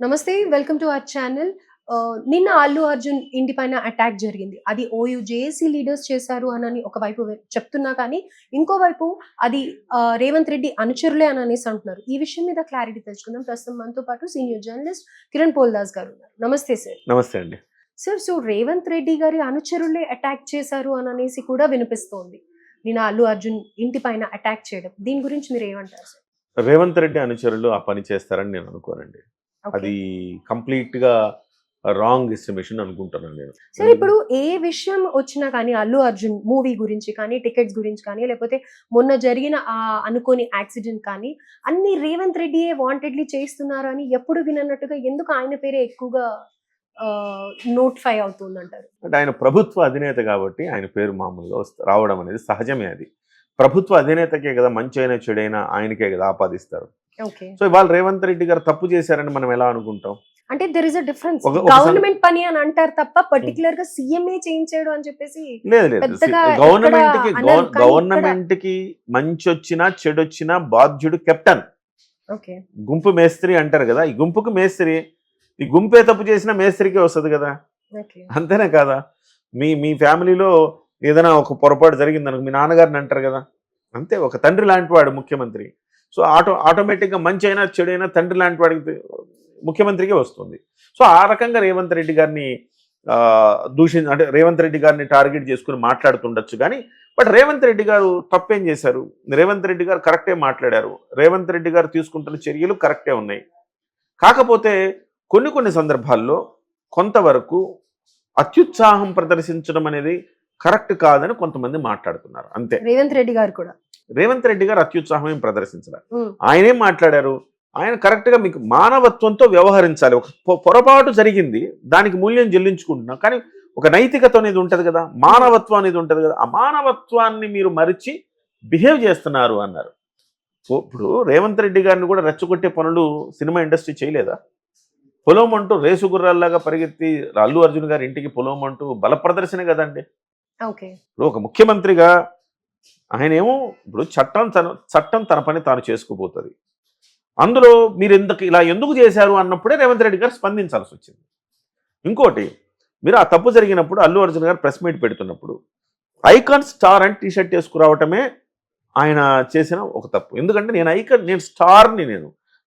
నమస్తే. Welcome to our channel. నిన్న అల్లు అర్జున్ ఇంటి పైన అటాక్ జరిగింది. అది ఓయూ జేఏసీ లీడర్స్ చేశారు అనని ఒకవైపు చెప్తున్నా కానీ, ఇంకోవైపు అది రేవంత్ రెడ్డి అనుచరులే అని అనేసి అంటున్నారు. ఈ విషయం మీద క్లారిటీ తెలుసుకుందాం. ప్రస్తుతం మనతో పాటు సీనియర్ జర్నలిస్ట్ కిరణ్ పోల్దాస్ గారు ఉన్నారు. నమస్తే సార్. నమస్తే అండి. సార్, సో రేవంత్ రెడ్డి గారి అనుచరులే అటాక్ చేశారు అని అనేసి కూడా వినిపిస్తోంది. నిన్న అల్లు అర్జున్ ఇంటి పైన అటాక్ చేయడం. దీని గురించి మీరు ఏమంటారు సార్? రేవంత్ రెడ్డి అనుచరులు ఆ పని చేస్తారని నేను అనుకోనండి. ఓకే. అది కంప్లీట్‌గా రాంగ్ ఎస్టిమేషన్ అనుకుంటున్నాను నేను. సార్, ఇప్పుడు ఏ విషయం వచ్చినా కానీ అల్లు అర్జున్ మూవీ గురించి కానీ, టికెట్స్ గురించి కానీ, లేకపోతే మొన్న జరిగిన అనుకోని యాక్సిడెంట్ కానీ, అన్ని రేవంత్ రెడ్డియే వాంటెడ్లీ చేస్తున్నారు అని ఎప్పుడు వినన్నట్టుగా ఎందుకు ఆయన పేరే ఎక్కువగా నోటిఫై అవుతుందంటారు? అంటే ఆయన ప్రభుత్వ అధినేత కాబట్టి ఆయన పేరు మామూలుగా రావడం అనేది సహజమే అది. ప్రభుత్వ అధినేతకే కదా మంచైనా చెడైనా ఆయనకే కదా ఆపాదిస్తారు. ఓకే. సో ఇవాళ రేవంత్ రెడ్డి గారు తప్పు చేశారని మనం ఎలా అనుకుంటాం? అంటే దేర్ ఇస్ అ డిఫరెన్స్. ఒక గవర్నమెంట్ పని అని అంటారు తప్ప పర్టికులర్ గా సీఎంఏ చేయించాడు అని చెప్పేసి లేదు. పెద్దగా గవర్నమెంట్‌కి మంచి వచ్చినా చెడొచ్చినా బాధ్యుడు కెప్టెన్. ఓకే. గుంపు మేస్త్రి అంటారు కదా, ఈ గుంపుకు మేస్త్రి. ఈ గుంపే తప్పు చేసినా మేస్త్రికే వస్తుంది కదా, ఓకే. అంతేనే కాదా? మీ ఫ్యామిలీలో ఏదైనా ఒక పొరపాటు జరిగిందనుకో మీ నాన్నగారిని అంటారు కదా, అంతే. ఒక తండ్రి లాంటి వాడు ముఖ్యమంత్రి. సో ఆటోమేటిక్గా మంచి అయినా చెడు అయినా తండ్రి లాంటి వాడికి ముఖ్యమంత్రికే వస్తుంది. సో ఆ రకంగా రేవంత్ రెడ్డి గారిని అంటే రేవంత్ రెడ్డి గారిని టార్గెట్ చేసుకుని మాట్లాడుతుండొచ్చు కానీ, బట్ రేవంత్ రెడ్డి గారు తప్పేం చేశారు? రేవంత్ రెడ్డి గారు కరెక్టే మాట్లాడారు. రేవంత్ రెడ్డి గారు తీసుకుంటున్న చర్యలు కరెక్టే ఉన్నాయి. కాకపోతే కొన్ని సందర్భాల్లో కొంతవరకు అత్యుత్సాహం ప్రదర్శించడం అనేది కరెక్ట్ కాదని కొంతమంది మాట్లాడుతున్నారు, అంతే. రేవంత్ రెడ్డి గారు కూడా రేవంత్ రెడ్డి గారు అత్యుత్సాహం ఏం ప్రదర్శించలేదు. ఆయన ఏం మాట్లాడారు? ఆయన కరెక్ట్గా మీకు మానవత్వంతో వ్యవహరించాలి. ఒక పొరపాటు జరిగింది, దానికి మూల్యం చెల్లించుకుంటున్నాం, కానీ ఒక నైతికత అనేది ఉంటుంది కదా, మానవత్వం అనేది ఉంటుంది కదా, ఆ మానవత్వాన్ని మీరు మరిచి బిహేవ్ చేస్తున్నారు అన్నారు. ఇప్పుడు రేవంత్ రెడ్డి గారిని కూడా రెచ్చగొట్టే పనులు సినిమా ఇండస్ట్రీ చేయలేదా? పొలమంటూ రేసు గుర్రాల్లాగా పరిగెత్తి అల్లు అర్జున్ గారి ఇంటికి పొలమంటూ బల ప్రదర్శన కదండి. ఇప్పుడు ఒక ముఖ్యమంత్రిగా ఆయనేమో ఇప్పుడు చట్టం తన పని తాను చేసుకుపోతుంది. అందులో మీరు ఎందుకు చేశారు అన్నప్పుడే రేవంత్ రెడ్డి గారు స్పందించాల్సి వచ్చింది. ఇంకోటి, మీరు ఆ తప్పు జరిగినప్పుడు అల్లు అర్జున్ గారు ప్రెస్ మీట్ పెడుతున్నప్పుడు ఐకాన్ స్టార్ అని టీషర్ట్ వేసుకురావటమే ఆయన చేసిన ఒక తప్పు. ఎందుకంటే నేను స్టార్ని,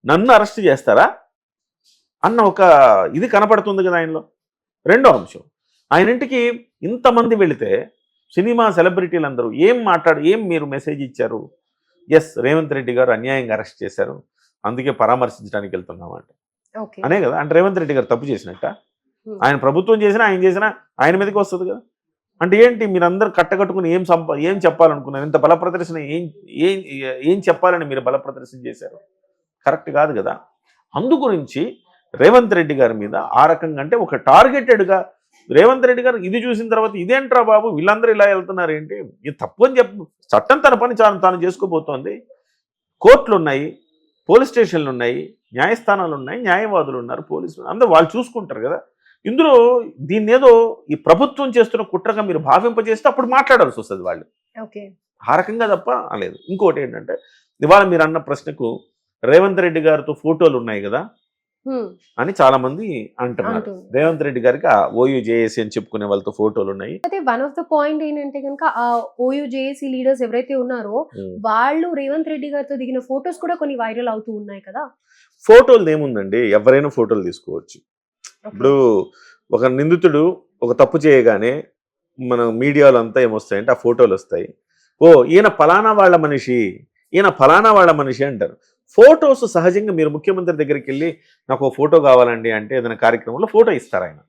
నన్ను అరెస్ట్ చేస్తారా అన్న ఒక ఇది కనపడుతుంది కదా ఆయనలో. రెండో అంశం, ఆయన ఇంటికి ఇంతమంది వెళితే సినిమా సెలబ్రిటీలు అందరూ ఏం మీరు మెసేజ్ ఇచ్చారు? ఎస్, రేవంత్ రెడ్డి గారు అన్యాయంగా అరెస్ట్ చేశారు, అందుకే పరామర్శించడానికి వెళ్తున్నామంట అనే కదా. అంటే రేవంత్ రెడ్డి గారు తప్పు చేసినట్ట? ఆయన ప్రభుత్వం చేసినా ఆయన చేసినా ఆయన మీదకి వస్తుంది కదా. అంటే ఏంటి, మీరందరూ కట్టకట్టుకుని ఏం చెప్పాలనుకున్నారు? ఇంత బల ప్రదర్శన ఏం చెప్పాలని మీరు బల ప్రదర్శన చేశారు? కరెక్ట్ కాదు కదా. అందుగురించి రేవంత్ రెడ్డి గారి మీద ఆ రకంగా, అంటే ఒక టార్గెటెడ్గా రేవంత్ రెడ్డి గారు ఇది చూసిన తర్వాత ఇదేంట్రా బాబు వీళ్ళందరూ ఇలా వెళ్తున్నారు ఏంటి, ఇది తప్పు అని చట్టం తన పని తాను చేసుకోబోతోంది. కోర్టులు ఉన్నాయి, పోలీస్ స్టేషన్లు ఉన్నాయి, న్యాయస్థానాలు ఉన్నాయి, న్యాయవాదులు ఉన్నారు, పోలీసులు, అందరూ వాళ్ళు చూసుకుంటారు కదా. ఇందులో దీన్నేదో ఈ ప్రభుత్వం చేస్తున్న కుట్రగా మీరు భావింపజేస్తే అప్పుడు మాట్లాడాల్సి వస్తుంది వాళ్ళు. ఆ రకంగా తప్ప లేదు. ఇంకోటి ఏంటంటే, ఇవాళ మీరు అన్న ప్రశ్నకు రేవంత్ రెడ్డి గారితో ఫోటోలు ఉన్నాయి కదా అని చాలా మంది అంటున్నారు. రేవంత్ రెడ్డి గారికి ఓయూ జేఏసీ అని చెప్పుకునే వాళ్ళతో ఫోటోలు ఉన్నాయి. అయితే వన్ ఆఫ్ ద పాయింట్ ఏంటంటే కనుక ఆ ఓయూ జేఏసీ లీడర్స్ ఎవరైతే ఉన్నారో వాళ్ళు రేవంత్ రెడ్డి గారితో దిగిన ఫోటోస్ కూడా కొన్ని వైరల్ అవుతూ ఉన్నాయి కదా. ఫోటోలు ఏముందండి, ఎవరైనా ఫోటోలు తీసుకోవచ్చు. ఇప్పుడు ఒక నిందితుడు ఒక తప్పు చేయగానే మన మీడియాలో అంతా ఏమొస్తాయంటే ఆ ఫోటోలు వస్తాయి. ఈయన ఫలానా వాళ్ళ మనిషి అంటారు. ఫోటోస్ సహజంగా మీరు ముఖ్యమంత్రి దగ్గరికి వెళ్ళి నాకు ఫోటో కావాలండి అంటే ఏదైనా కార్యక్రమంలో ఫోటో ఇస్తారు. ఆయన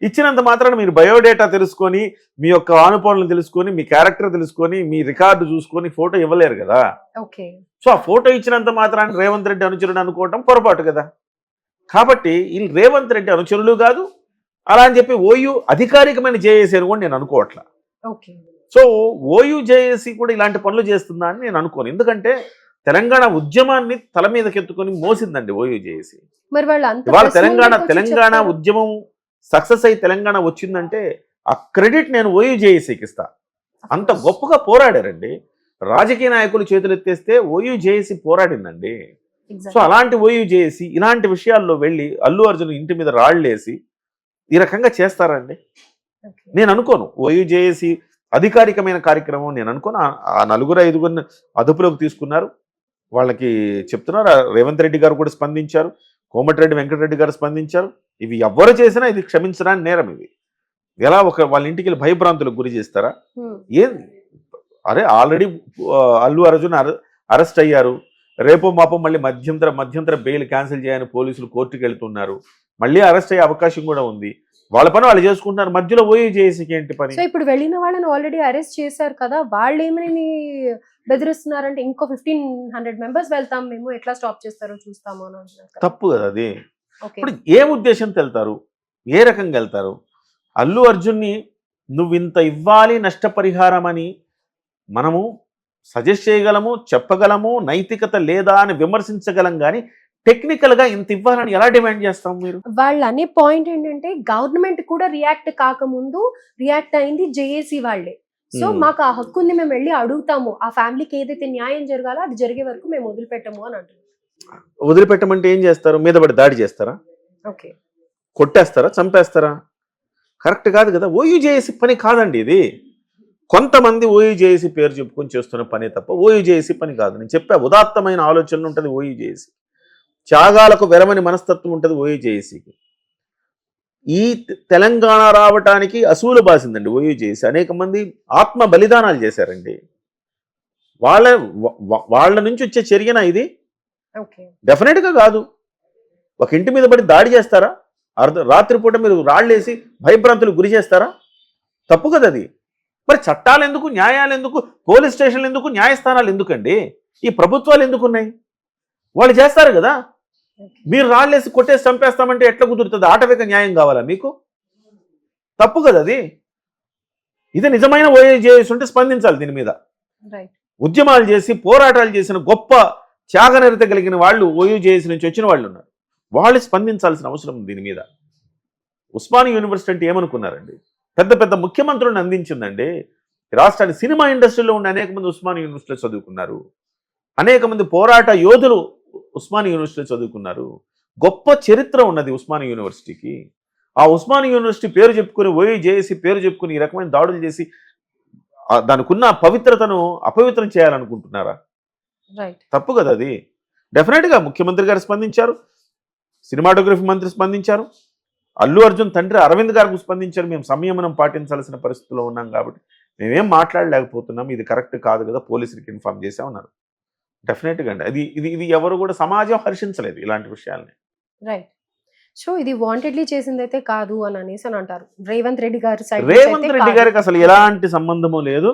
ఇచ్చినంత మాత్రాన మీరు బయోడేటా తెలుసుకొని, మీ యొక్క ఆనుపాలను తెలుసుకొని, మీ క్యారెక్టర్ తెలుసుకొని, మీ రికార్డు చూసుకొని ఫోటో ఇవ్వలేరు కదా. సో ఆ ఫోటో ఇచ్చినంత మాత్రాన్ని రేవంత్ రెడ్డి అనుచరుడు అనుకోవటం పొరపాటు కదా. కాబట్టి వీళ్ళు రేవంత్ రెడ్డి అనుచరులు కాదు, అలా అని చెప్పి ఓయూ అధికారికమైన జేఏసీ అని కూడా నేను అనుకోవట్లా. సో ఓయూ జేఏసీ కూడా ఇలాంటి పనులు చేస్తుందా అని నేను అనుకోను. ఎందుకంటే తెలంగాణ ఉద్యమాన్ని తల మీదకెత్తుకొని మోసిందండి ఓయూ జేఏసీ. ఇవాళ తెలంగాణ ఉద్యమం సక్సెస్ అయి తెలంగాణ వచ్చిందంటే ఆ క్రెడిట్ నేను ఓయూ జేఏసీకి ఇస్తా. అంత గొప్పగా పోరాడారండి. రాజకీయ నాయకులు చేతులెత్తేస్తే ఓయూ జేఏసీ పోరాడిందండి. సో అలాంటి ఓయూ చేసి ఇలాంటి విషయాల్లో వెళ్ళి అల్లు అర్జున్ ఇంటి మీద రాళ్ళేసి ఈ రకంగా చేస్తారండి. నేను అనుకోను ఓయూ చేసి అధికారికమైన కార్యక్రమం నేను అనుకోను. ఆ నలుగురు ఐదుగురిని అదుపులోకి తీసుకున్నారు, వాళ్ళకి చెప్తున్నారు. రేవంత్ రెడ్డి గారు కూడా స్పందించారు, కోమటిరెడ్డి వెంకటరెడ్డి గారు స్పందించారు. ఇవి ఎవ్వరు చేసినా ఇది క్షమించడానికి నేరం. ఇది ఎలా వాళ్ళ ఇంటికి వెళ్ళి భయభ్రాంతులకు గురి చేస్తారా? ఏం అరే ఆల్రెడీ అల్లు అర్జున్ అరెస్ట్ అయ్యారు, రేపో మాపో మళ్ళీ మధ్యంతర బెయిల్ క్యాన్సిల్ చేయని పోలీసులు కోర్టుకు వెళ్తున్నారు, మళ్ళీ అరెస్ట్ అయ్యే అవకాశం కూడా ఉంది. వాళ్ళ పని వాళ్ళు చేసుకుంటున్నారు, మధ్యలో ఓయూ చేసి ఏంటి పని? సో ఇప్పుడు వెళ్ళిన వాళ్ళని ఆల్రెడీ అరెస్ట్ చేశారు కదా, వాళ్ళు ఏమని బెదిరిస్తున్నారంటే ఇంకో 1500 మెంబర్స్ వెళ్తాం మేము, ఎట్లా స్టాప్ చేస్తారో చూస్తాము అని అంటున్నారు. తప్పు కదా అది. ఇప్పుడు ఏ ఉద్దేశంతో వెళ్తారు, ఏ రకంగా వెళ్తారు? అల్లు అర్జున్ని నువ్వు ఇంత ఇవ్వాలి నష్టపరిహారం అని మనము సజెస్ట్ చేయగలము, చెప్పగలము, నైతికత లేదా అని విమర్శించగలం, కానీ టెక్నికల్ గా ఇంత ఇవ్వాలని ఎలా డిమాండ్ చేస్తాం? మీరు వాళ్ళు అనే పాయింట్ ఏంటంటే గవర్నమెంట్ కూడా రియాక్ట్ కాకముందు రియాక్ట్ అయింది జేఏసీ వాళ్ళే. సో మాకు ఆ హక్కు ఉంది, మేము వెళ్ళి అడుగుతాము, ఆ ఫ్యామిలీకి ఏదైతే న్యాయం జరగాలో అది జరిగే వరకు మేము వదిలిపెట్టము అని అంటున్నారు. వదిలిపెట్టమంటే ఏం చేస్తారు? మీద పడి దాడి చేస్తారా? ఓకే, కొట్టేస్తారా? చంపేస్తారా? కరెక్ట్ కాదు కదా. ఓయూ చేసి పని కాదండి ఇది. కొంతమంది ఓయూ చేసి పేరు చెప్పుకొని చేస్తున్న పనే తప్ప ఓయూ చేసి పని కాదు. నేను చెప్పా, ఉదాత్తమైన ఆలోచనలు ఉంటుంది ఓయూ చేసి, త్యాగాలకు వెరమని మనస్తత్వం ఉంటుంది ఓయూ చేసికి. ఈ తెలంగాణ రావటానికి అసూలు బాసిందండి ఓయూ చేసి. అనేక మంది ఆత్మ బలిదానాలు చేశారండి. వాళ్ళ నుంచి వచ్చే చర్యన ఇది? డెఫినెట్ గా కాదు. ఒక ఇంటి మీద పడి దాడి చేస్తారా? రాత్రిపూట మీరు రాళ్ళేసి భయభ్రాంతులు గురి చేస్తారా? తప్పు కదా అది. మరి చట్టాలు ఎందుకు, న్యాయాలు ఎందుకు, పోలీస్ స్టేషన్లు ఎందుకు, న్యాయస్థానాలు ఎందుకండి? ఈ ప్రభుత్వాలు ఎందుకున్నాయి? వాళ్ళు చేస్తారు కదా. మీరు రాళ్ళేసి కొట్టేసి చంపేస్తామంటే ఎట్లా కుదురుతుంది? ఆటవిక న్యాయం కావాలా మీకు? తప్పు కదా అది. ఇది నిజమైన ఓయూ చేసి ఉంటే స్పందించాలి దీని మీద. ఉద్యమాలు చేసి పోరాటాలు చేసిన గొప్ప త్యాగనిరత కలిగిన వాళ్ళు ఓయూ చేసి నుంచి వచ్చిన వాళ్ళు ఉన్నారు, వాళ్ళు స్పందించాల్సిన అవసరం ఉంది దీని మీద. ఉస్మానియా యూనివర్సిటీ అంటే ఏమనుకున్నారండి? పెద్ద పెద్ద ముఖ్యమంత్రులను అందించిందండి. రాష్ట్రానికి సినిమా ఇండస్ట్రీలో ఉండే అనేక మంది ఉస్మానియా యూనివర్సిటీలో చదువుకున్నారు, అనేక మంది పోరాట యోధులు ఉస్మానియా యూనివర్సిటీలో చదువుకున్నారు. గొప్ప చరిత్ర ఉన్నది ఉస్మానియా యూనివర్సిటీకి. ఆ ఉస్మానియా యూనివర్సిటీ పేరు చెప్పుకుని ఓయూ చేసి పేరు చెప్పుకుని ఈ రకమైన దాడులు చేసి దానికి ఉన్న పవిత్రతను అపవిత్రం చేయాలనుకుంటున్నారా? తప్పు కదా అది. డెఫినెట్గా ముఖ్యమంత్రి గారు స్పందించారు, సినిమాటోగ్రఫీ మంత్రి స్పందించారు, అల్లు అర్జున్ తండ్రి అరవింద్ గారికి స్పందించారు. మేము సంయమనం పాటించాల్సిన పరిస్థితిలో ఉన్నాం కాబట్టి మేమేం మాట్లాడలేకపోతున్నాం, ఇది కరెక్ట్ కాదు కదా, పోలీసులకి ఇన్ఫార్మ్ చేసామన్నారు. డెఫినెట్గా అండి అది ఇది ఎవరు కూడా సమాజం హర్షించలేదు ఇలాంటి విషయాల్ని. రైట్. సో ఇది వాంటెడ్లీ చేసింది అయితే కాదు అని అనేసి అని అంటారు. రేవంత్ రెడ్డి గారి సైడ్ రేవంత్ రెడ్డి గారికి అసలు ఎలాంటి సంబంధము లేదు.